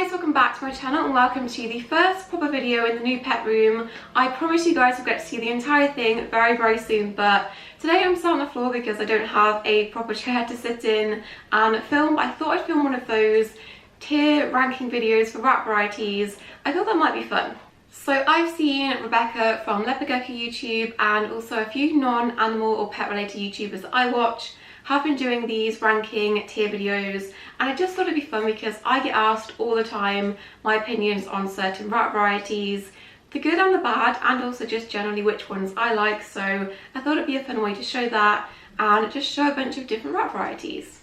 guys, welcome back to my channel and welcome to the first proper video in the new pet room. I promise you guys will get to see the entire thing very soon, but today I'm sat on the floor because I don't have a proper chair to sit in and film. I thought I'd film one of those tier ranking videos for rat varieties. I thought that might be fun. So I've seen Rebecca from Leopard Gecko YouTube and also a few non-animal or pet related YouTubers that I watch have been doing these ranking tier videos, and I just thought it'd be fun because I get asked all the time my opinions on certain rat varieties, the good and the bad, and also just generally which ones I like. So I thought it'd be a fun way to show that and just show a bunch of different rat varieties.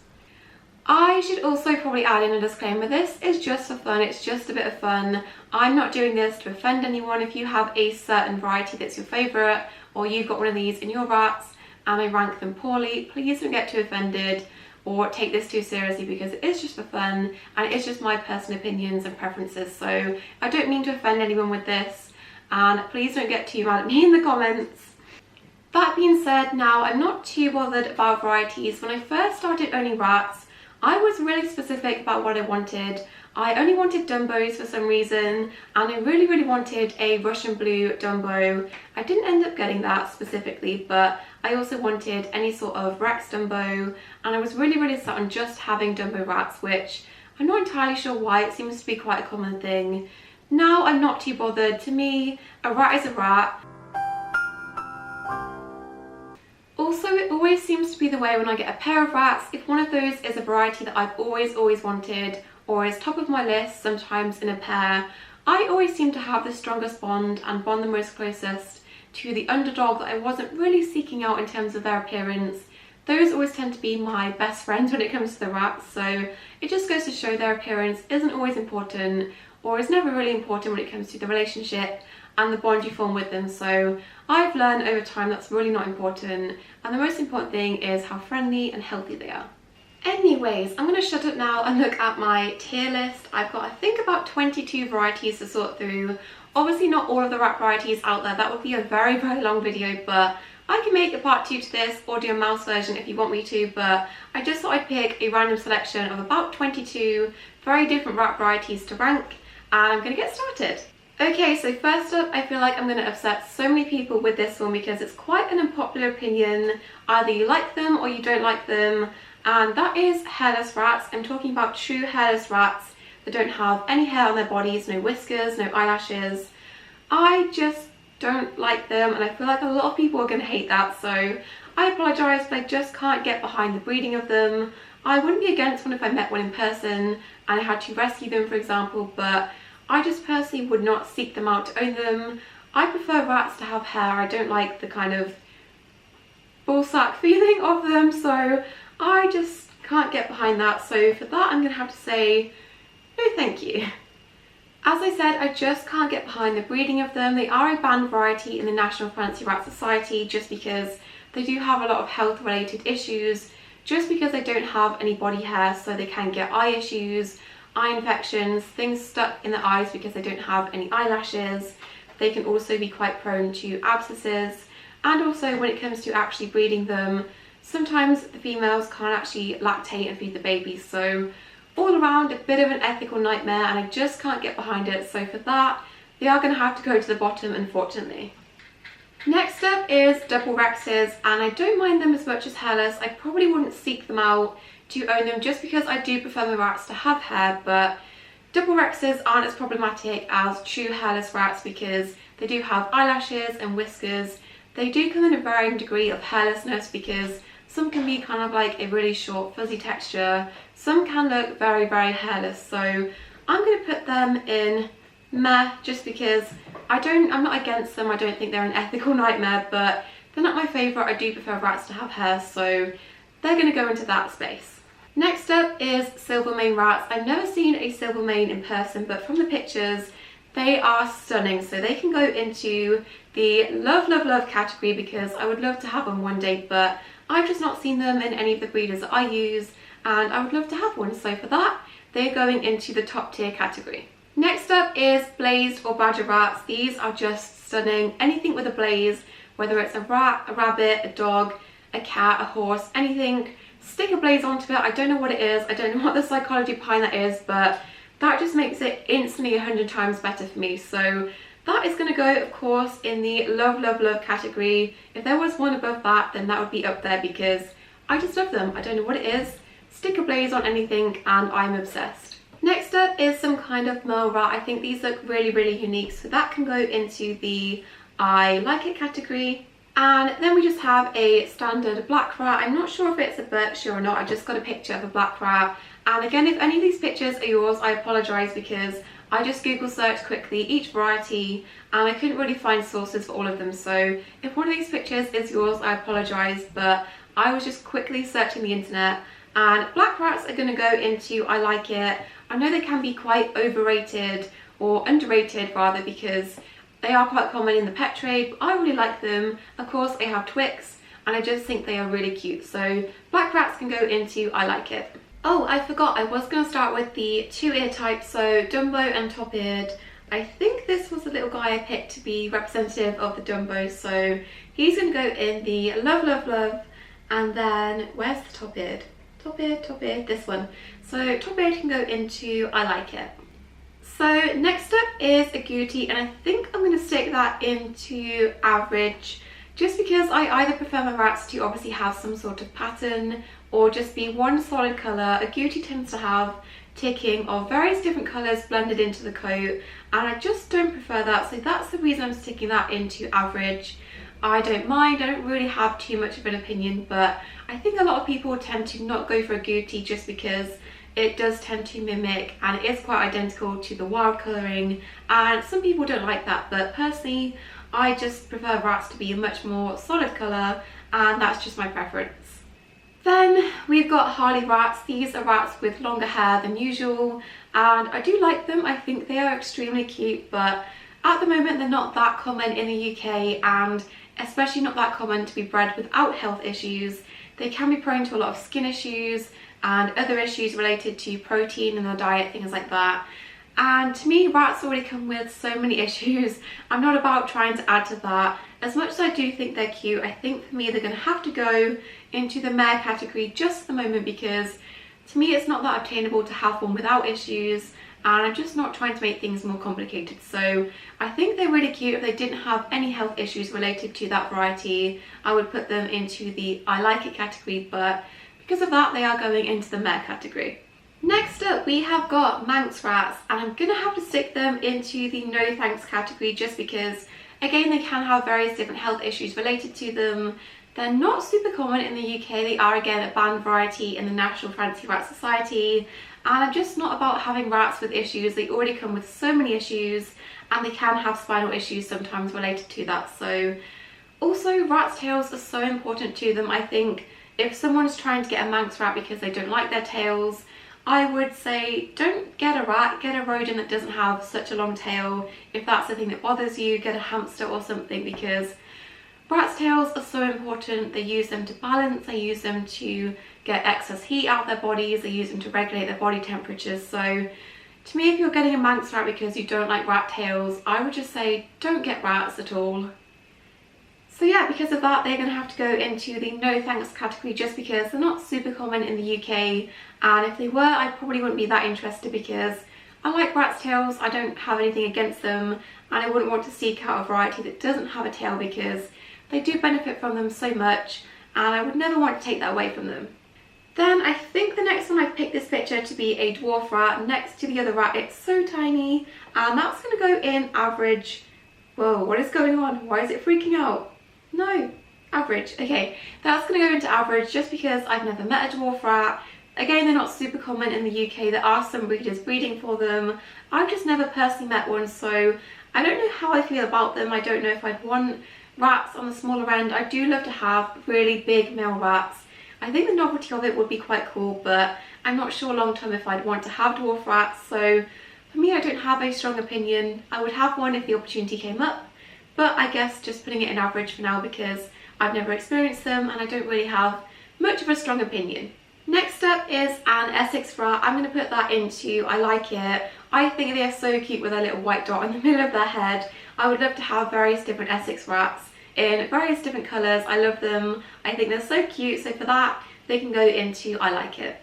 I should also probably add in a disclaimer, this is just for fun, it's just a bit of fun. I'm not doing this to offend anyone. If you have a certain variety that's your favourite, or you've got one of these in your rats and I rank them poorly, please don't get too offended or take this too seriously, because it is just for fun and it's just my personal opinions and preferences. So I don't mean to offend anyone with this, and please don't get too mad at me in the comments. That being said, now I'm not too bothered about varieties. When I first started owning rats, I was really specific about what I wanted. I only wanted Dumbos for some reason, and I really wanted a Russian blue Dumbo. I didn't end up getting that specifically, but I also wanted any sort of Rex Dumbo, and I was really set on just having Dumbo rats, which I'm not entirely sure why. It seems to be quite a common thing. Now I'm not too bothered. To me, a rat is a rat. Also, it always seems to be the way when I get a pair of rats, if one of those is a variety that I've always wanted or is top of my list, sometimes in a pair, I always seem to have the strongest bond and bond the most closest to the underdog that I wasn't really seeking out in terms of their appearance. Those always tend to be my best friends when it comes to the rats, so it just goes to show their appearance isn't always important, or is never really important when it comes to the relationship and the bond you form with them. So I've learned over time that's really not important, and the most important thing is how friendly and healthy they are. Anyways, I'm going to shut up now and look at my tier list. I've got, I think, about 22 varieties to sort through. Obviously not all of the rat varieties out there, that would be a very long video, but I can make a part 2 to this or do a mouse version if you want me to, but I just thought I'd pick a random selection of about 22 very different rat varieties to rank, and I'm going to get started. Okay, so first up, I feel like I'm going to upset so many people with this one because it's quite an unpopular opinion. Either you like them or you don't like them, and that is hairless rats. I'm talking about true hairless rats that don't have any hair on their bodies, no whiskers, no eyelashes. I just don't like them, and I feel like a lot of people are going to hate that, so I apologise, but I just can't get behind the breeding of them. I wouldn't be against one if I met one in person and I had to rescue them, for example, but I just personally would not seek them out to own them. I prefer rats to have hair. I don't like the kind of ballsack feeling of them, so I just can't get behind that. So for that, I'm going to have to say no thank you. As I said, I just can't get behind the breeding of them. They are a banned variety in the National Fancy Rat Society just because they do have a lot of health related issues, just because they don't have any body hair, so they can get eye issues, eye infections, things stuck in the eyes because they don't have any eyelashes. They can also be quite prone to abscesses, and also when it comes to actually breeding them, sometimes the females can't actually lactate and feed the babies. So all around a bit of an ethical nightmare, and I just can't get behind it. So for that, they are going to have to go to the bottom, unfortunately. Next up is double Rexes, and I don't mind them as much as hairless. I probably wouldn't seek them out to own them just because I do prefer my rats to have hair, but double Rexes aren't as problematic as true hairless rats because they do have eyelashes and whiskers. They do come in a varying degree of hairlessness because some can be kind of like a really short fuzzy texture, some can look very hairless. So I'm going to put them in meh just because I'm not against them. I don't think they're an ethical nightmare, but they're not my favourite. I do prefer rats to have hair, so they're going to go into that space. Next up is Silvermane rats. I've never seen a Silvermane in person, but from the pictures they are stunning, so they can go into the love category because I would love to have them one day, but I've just not seen them in any of the breeders that I use, and I would love to have one, so for that they're going into the top tier category. Next up is blazed or badger rats. These are just stunning. Anything with a blaze, whether it's a rat, a rabbit, a dog, a cat, a horse, anything, stick a blaze onto it. I don't know what it is, I don't know what the psychology behind that is, but that just makes it instantly 100 times better for me. So that is going to go, of course, in the love, love, love category. If there was one above that, then that would be up there because I just love them. I don't know what it is. Stick a blaze on anything and I'm obsessed. Next up is some kind of male rat. I think these look really, really unique. So that can go into the I like it category. And then we just have a standard black rat. I'm not sure if it's a Berkshire or not. I just got a picture of a black rat. And again, if any of these pictures are yours, I apologise because I just Google searched quickly each variety and I couldn't really find sources for all of them. So if one of these pictures is yours, I apologise, but I was just quickly searching the internet. And black rats are going to go into I like it. I know they can be quite overrated or underrated rather because they are quite common in the pet trade, but I really like them. Of course, they have Twix and I just think they are really cute. So black rats can go into I like it. Oh, I forgot, I was going to start with the two ear types, so Dumbo and top-eared. I think this was the little guy I picked to be representative of the Dumbo, so he's going to go in the love, love, love. And then where's the top-eared? Top-eared, this one. So top-eared can go into I like it. So next up is agouti, and I think I'm going to stick that into average just because I either prefer my rats to obviously have some sort of pattern or just be one solid colour. Agouti tends to have ticking of various different colours blended into the coat and I just don't prefer that, so that's the reason I'm sticking that into average. I don't mind, I don't really have too much of an opinion, but I think a lot of people tend to not go for agouti just because it does tend to mimic and it is quite identical to the wild colouring, and some people don't like that, but personally I just prefer rats to be a much more solid colour and that's just my preference. Then we've got Harley Rats. These are rats with longer hair than usual and I do like them. I think they are extremely cute, but at the moment they're not that common in the UK and especially not that common to be bred without health issues. They can be prone to a lot of skin issues and other issues related to protein in their diet, things like that. And to me, rats already come with so many issues. I'm not about trying to add to that. As much as I do think they're cute, I think for me they're going to have to go into the mare category just at the moment because to me it's not that obtainable to have one without issues and I'm just not trying to make things more complicated. So I think they're really cute. If they didn't have any health issues related to that variety, I would put them into the I like it category, but because of that they are going into the mare category. Next up we have got Manx rats and I'm going to have to stick them into the no thanks category just because again they can have various different health issues related to them. They're not super common in the UK, they are again a banned variety in the National Fancy Rat Society and I'm just not about having rats with issues. They already come with so many issues and they can have spinal issues sometimes related to that. So also rats' tails are so important to them. I think if someone's trying to get a Manx rat because they don't like their tails, I would say don't get a rat, get a rodent that doesn't have such a long tail. If that's the thing that bothers you, get a hamster or something because rats' tails are so important. They use them to balance, they use them to get excess heat out of their bodies, they use them to regulate their body temperatures. So to me, if you're getting a Manx rat because you don't like rat tails, I would just say don't get rats at all. So yeah, because of that, they're going to have to go into the no thanks category just because they're not super common in the UK. And if they were, I probably wouldn't be that interested because I like rat's tails, I don't have anything against them, and I wouldn't want to seek out a variety that doesn't have a tail because they do benefit from them so much and I would never want to take that away from them. Then I think the next one I've picked this picture to be a dwarf rat next to the other rat. It's so tiny and that's going to go in average. Whoa, what is going on? Why is it freaking out? No, average. Okay, that's going to go into average just because I've never met a dwarf rat. Again, they're not super common in the UK. There are some breeders breeding for them. I've just never personally met one, so I don't know how I feel about them. I don't know if I'd want rats on the smaller end. I do love to have really big male rats. I think the novelty of it would be quite cool, but I'm not sure long term if I'd want to have dwarf rats. So for me, I don't have a strong opinion. I would have one if the opportunity came up, but I guess just putting it in average for now because I've never experienced them and I don't really have much of a strong opinion. Next up is an Essex Rat. I'm going to put that into I like it. I think they are so cute with their little white dot in the middle of their head. I would love to have various different Essex Rats in various different colours. I love them. I think they're so cute, so for that they can go into I like it.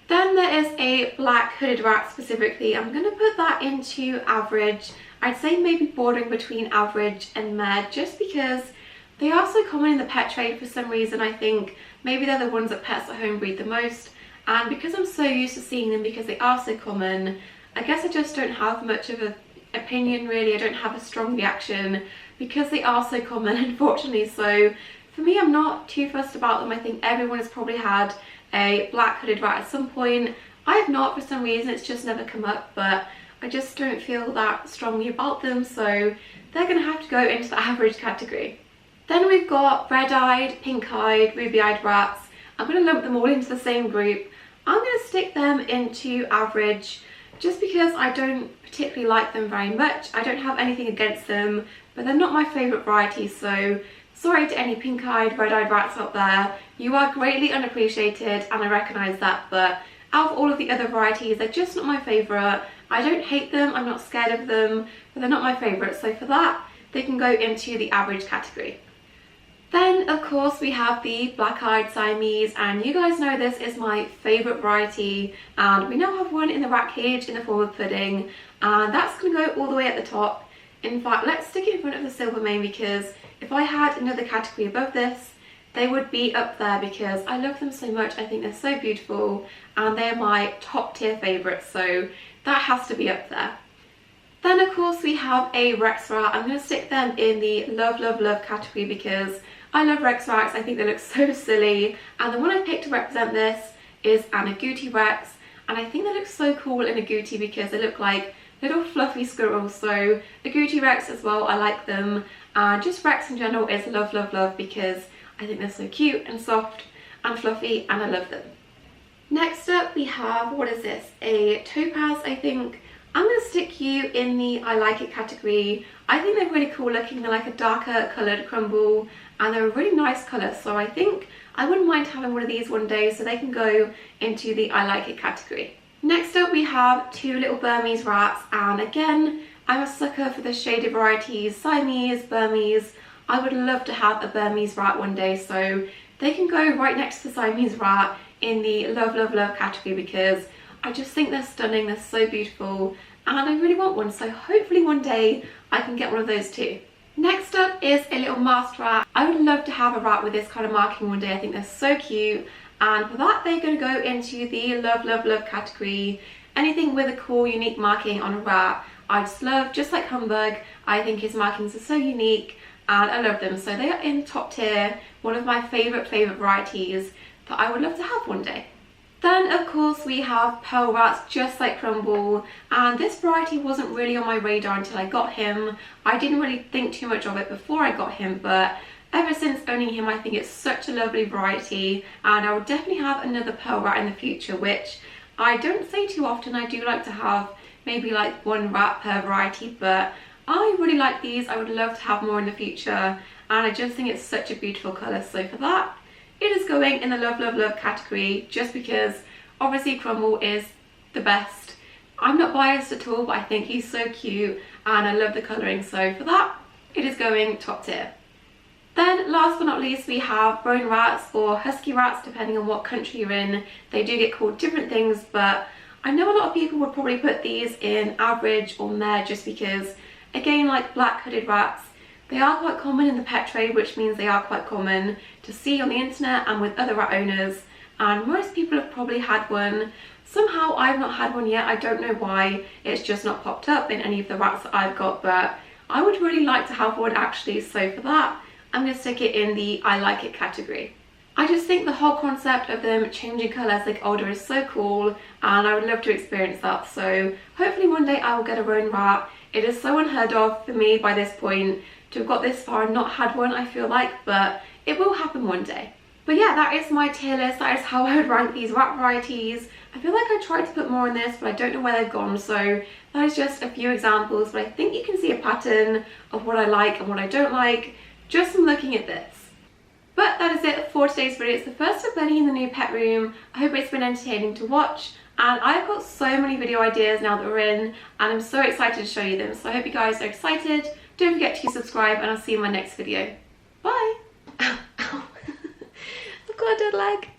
Then there is a black hooded rat specifically. I'm going to put that into average. I'd say maybe bordering between average and meh, just because they are so common in the pet trade for some reason. I think maybe they're the ones that Pets at Home breed the most, and because I'm so used to seeing them because they are so common, I guess I just don't have much of an opinion really. I don't have a strong reaction because they are so common, unfortunately. So for me, I'm not too fussed about them. I think everyone has probably had a black hooded rat at some point. I have not for some reason, it's just never come up, but I just don't feel that strongly about them, so they're going to have to go into the average category. Then we've got red-eyed, pink-eyed, ruby-eyed rats. I'm going to lump them all into the same group. I'm going to stick them into average just because I don't particularly like them very much. I don't have anything against them, but they're not my favourite variety, so sorry to any pink-eyed, red-eyed rats out there. You are greatly unappreciated and I recognise that, but out of all of the other varieties, they're just not my favourite. I don't hate them, I'm not scared of them, but they're not my favourite, so for that, they can go into the average category. Then, of course, we have the black-eyed Siamese, and you guys know this is my favourite variety, and we now have one in the rat cage in the form of pudding, and that's going to go all the way at the top. In fact, let's stick it in front of the silver mane, because if I had another category above this, they would be up there because I love them so much. I think they're so beautiful and they're my top tier favourites, so that has to be up there. Then of course we have a Rex rat. I'm going to stick them in the love, love, love category because I love Rex rats. I think they look so silly, and the one I picked to represent this is an agouti Rex, and I think they look so cool in agouti because they look like little fluffy squirrels. So agouti Rex as well, I like them, and just Rex in general is love, love, love because I think they're so cute and soft and fluffy and I love them. Next up we have, what is this, a topaz I think. I'm going to stick you in the I like it category. I think they're really cool looking. They're like a darker coloured crumble and they're a really nice colour, so I think I wouldn't mind having one of these one day, so they can go into the I like it category. Next up we have two little Burmese rats, and again I'm a sucker for the shaded varieties, Siamese, Burmese. I would love to have a Burmese rat one day, so they can go right next to the Siamese rat in the love, love, love category because I just think they're stunning, they're so beautiful, and I really want one, so hopefully one day I can get one of those too. Next up is a little masked rat. I would love to have a rat with this kind of marking one day. I think they're so cute, and for that they're going to go into the love, love, love category. Anything with a cool, unique marking on a rat, I just love. Just like Humbug, I think his markings are so unique and I love them, so they are in top tier, one of my favourite varieties that I would love to have one day. Then of course we have pearl rats, just like Crumble, and this variety wasn't really on my radar until I got him. I didn't really think too much of it before I got him, but ever since owning him I think it's such a lovely variety, and I will definitely have another pearl rat in the future, which I don't say too often. I do like to have maybe like one rat per variety, but I really like these. I would love to have more in the future, and I just think it's such a beautiful colour, so for that it is going in the love, love, love category just because obviously Crumble is the best. I'm not biased at all, but I think he's so cute and I love the colouring, so for that it is going top tier. Then last but not least we have roan rats or husky rats, depending on what country you're in. They do get called different things, but I know a lot of people would probably put these in average or meh just because, again, like black hooded rats, they are quite common in the pet trade, which means they are quite common to see on the internet and with other rat owners, and most people have probably had one. Somehow I've not had one yet. I don't know why, it's just not popped up in any of the rats that I've got, but I would really like to have one actually, so for that I'm going to stick it in the I like it category. I just think the whole concept of them changing colour as they get older is so cool, and I would love to experience that, so hopefully one day I will get a roan rat. It is so unheard of for me by this point to have got this far and not had one, I feel like, but it will happen one day. But yeah, that is my tier list. That is how I would rank these rat varieties. I feel like I tried to put more in this, but I don't know where they've gone, so that is just a few examples, but I think you can see a pattern of what I like and what I don't like just from looking at this. But that is it for today's video. It's the first of many in the new pet room. I hope it's been entertaining to watch, and I've got so many video ideas now that we're in, and I'm so excited to show you them, so I hope you guys are excited. Don't forget to subscribe, and I'll see you in my next video. Bye! Ow, ow. I've got a dead leg.